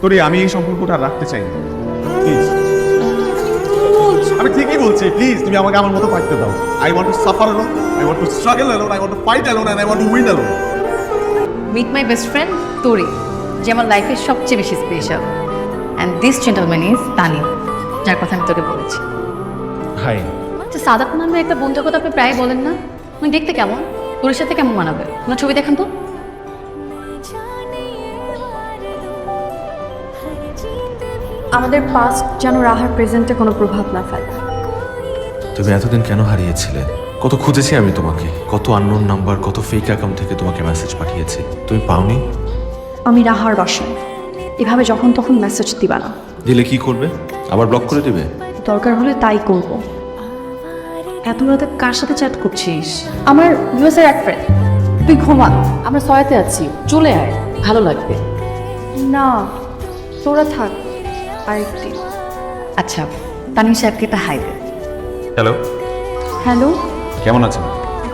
তোরে আমি এই সম্পর্কটা রাখতে চাই না প্লিজ। আমি ঠিকই বলছি, প্লিজ তুমি আমাকে আমার মতো থাকতে দাও। I want to suffer alone, I want to struggle alone, I want to fight alone and I want to win alone. Meet my best friend তোরে, যে আমার লাইফের সবচেয়ে বেশি special. And this gentleman is Tanim, যার কথা আমি তোকে বলেছি। হাই। আচ্ছা, সাদাত নামে একটা বন্ধুর কথা আপনি প্রায় বলেন না? তুমি দেখতে কেমন? তোর সাথে কেমন মানাবে? তোমার ছবি দেখান তো। আমাদের পাস্ট যেন রাহার প্রেজেন্টে কোনো প্রভাব না ফেলে। তুমি এতদিন কেন হারিয়েছিলে? কত খুঁজেছি আমি তোমাকে, কত আননোন নাম্বার, কত ফেক অ্যাকাউন্ট থেকে তোমাকে মেসেজ পাঠিয়েছি, তুমি পাওনি। আমি রাহার রসন, এভাবে যখন তখন মেসেজ দিবা না। দিলে কি করবে? আবার ব্লক করে দিবে? দরকার হলে তাই করব। এত রাতে কার সাথে চ্যাট করছিস? আমার ইউএসের এক ফ্রেন্ড। তুই ঘুমা। আমরা সয়াতে আছি, চলে আয়, ভালো লাগবে। না, তোরা থাক আরেকটি। আচ্ছা, তানিম সাহেবকে একটা হাই দে। হ্যালো, হ্যালো, কেমন আছেন?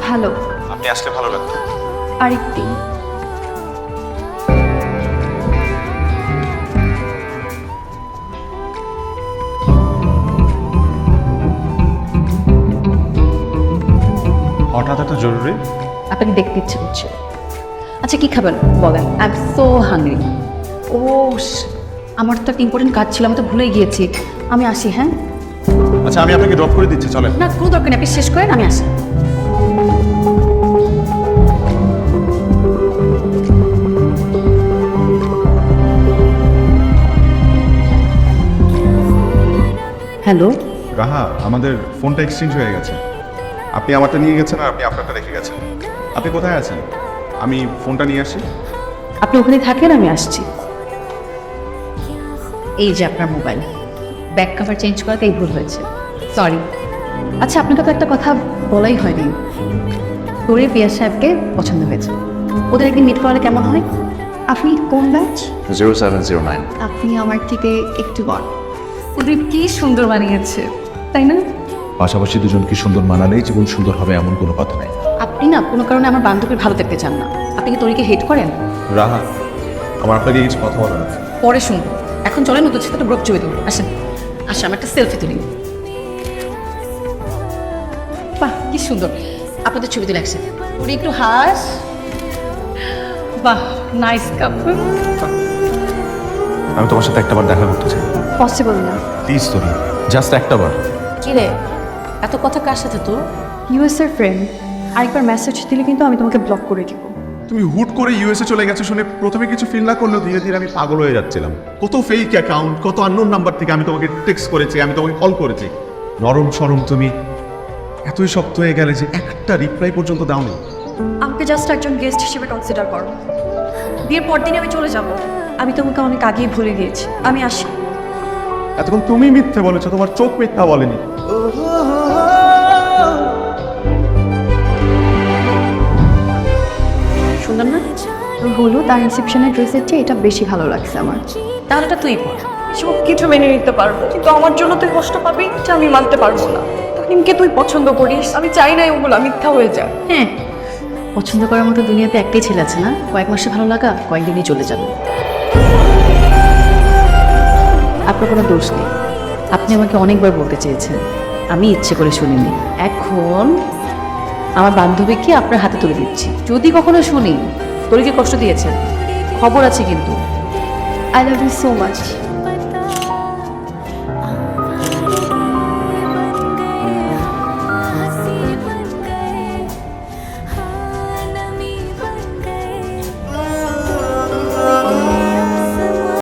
ভালো। আপনি আসলে ভালো লাগতো। আরেকটি। হঠাৎ এত জরুরি? আপনাকে দেখতে ইচ্ছে করছে। আচ্ছা, কি খাবেন বলেন? I am so hungry. ও, আমার তো একটা ইম্পর্টেন্ট কাজ ছিল, আমি তো ভুলে গিয়েছি। আমি আসি, হ্যাঁ? আচ্ছা, আমি আপনাকে ড্রপ করে দিচ্ছি, চলেন। না, কোনো দরকার নেই, আপনি শেষ করেন, আমি আসি। হ্যালো, রাহা, আমাদের ফোনটা এক্সচেঞ্জ হয়ে গেছে। আপনি আমারটা নিয়ে গেছেন আর আপনি আপনারটা রেখে গেছেন। আপনি কোথায় আছেন? আমি ফোনটা নিয়ে আসি। আপনি ওখানে থাকেন, আমি আসছি। এই যে আপনার মোবাইল, ব্যাক কভার চেঞ্জ করাতেই ভুল হয়েছে, সরি। আচ্ছা, আপনাকে তো একটা কথা বলাই হয়নি। তোরে পিয়া সাহেবকে পছন্দ হয়েছে, ওদের একদিন মিট করালে কেমন হয়? আপনি কোন ব্যাচ? 0709। আপনি আমার থেকে একটু বড়। ওদের কি সুন্দর বানিয়েছে, তাই না? পাশাপাশি দুজন কি সুন্দর মানালেই জীবন সুন্দর হবে এমন কোনো কথা নাই। আপনি না কোনো কারণে আমার বান্ধবীর ভালো দেখতে চান না। আপনি কি তরিকে হেট করেন? রাহা, আমার আপনাকে কিছু কথা বলার আছে। পরে শুনবো, এখন চলেন নতুন সাথে একটা ব্রোক ছবি তুলি। আসেন আসেন, আমি একটা সেলফি তুলি। বাহ, কি সুন্দর আপনাদের ছবি তুলে একসাথে। ওরে একটু হাস। বাহ, নাইস কাপল। আমি তোমার সাথে একটাবার দেখা করতে চাই। পসিবল না। প্লিজ তোরি, জাস্ট একটাবার। কি রে, এত কথা কার সাথে তোর? ইউএসের ফ্রেন্ড। আরেকবার মেসেজ দিলে কিন্তু আমি তোমাকে ব্লক করে দিব। তুমি হুট করে ইউএসএ চলে গেছো শুনে প্রথমে কিছু ফিল না করলেও ধীরে ধীরে আমি পাগল হয়ে যাচ্ছিলাম। কত ফেক অ্যাকাউন্ট, কত আননোন নাম্বার থেকে আমি তোমাকে টেক্সট করেছি, আমি তোমাকে কল করেছি। নরম সরম তুমি এতই শক্ত হয়ে গেলে যে একটা রিপ্লাই পর্যন্ত দাওনি। আমাকে জাস্ট একজন গেস্ট হিসেবে কনসিডার করো। বিয়ের পর দিন আমি চলে যাব। আমি তোমাকে অনেক আগেই ভুলে গিয়েছি। আমি আসি। এতক্ষণ তুমি মিথ্যে বলেছো, তোমার চোখ মিথ্যা বলেনি। সুন্দর না? হলুদ আর রিসেপশনের ড্রেসের চেয়ে এটা বেশি ভালো লাগছে আমার। তাহলে এটা তুই পর। সব কিছু মেনে নিতে পারবো, কিন্তু আমার জন্য তুই কষ্ট পাবি এটা আমি মানতে পারবো না। তানিমকে তুই পছন্দ করিস, আমি চাই না ওগুলো মিথ্যা হয়ে যায়। হ্যাঁ, পছন্দ করার মতো দুনিয়াতে একটাই ছেলে আছে না? কয়েক মাসে ভালো লাগা, কয়েকদিনই চলে যাবে। আপনার কোনো দোষ নেই, আপনি আমাকে অনেকবার বলতে চেয়েছেন, আমি ইচ্ছে করে শুনিনি। এখন আমার বান্ধবীকে আপনার হাতে তুলে দিচ্ছি। যদি কখনো শুনি তোরিকে কষ্ট দিয়েছেন, খবর আছে কিন্তু। I love you so much.